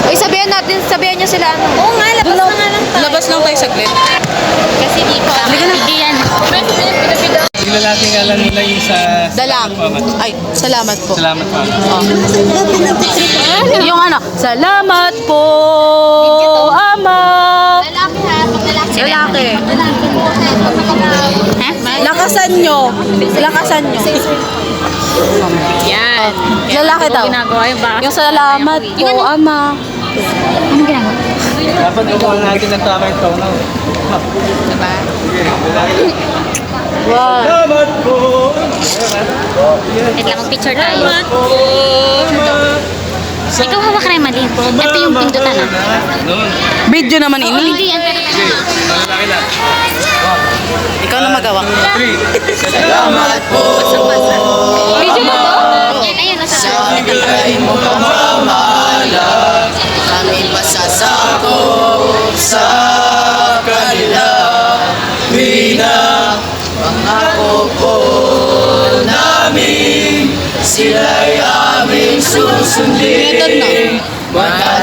Ay, sabihan niyo sila ano. Oo nga, labas na nga lang tayo. Labas lang tayo saglit. Kasi dito, yan. Yung lalaki nga lang nila yung sa... Dalang. Ay, salamat po. Salamat po. Yung ano, salamat po, Ama. Lalaki ha, pag lalaki. Lalaki. Ha? Lakasan nyo. Lakasan nyo. Yan. Lalaki daw. Ginagawa yung baka. Yung salamat po, Ama. Ano ginagawa? Dapat gumawa natin ng tama yung tono. Diba? Wow. Salamat po! Wait lang, mag-picture tayo. Salamat po! Ikaw hawak na yung mali. Ito yung pindutan ha. Noon. Video naman Oo, ini. hindi yan. Lalaki na. Ikaw na magawa. 3. Salamat po! Video na to? Yan, ayun. Nasa Bigay mo pamamahala, aming pasasakop sa kanila. Pina, pangako po namin, sila'y aming susundin. Method na. Mataas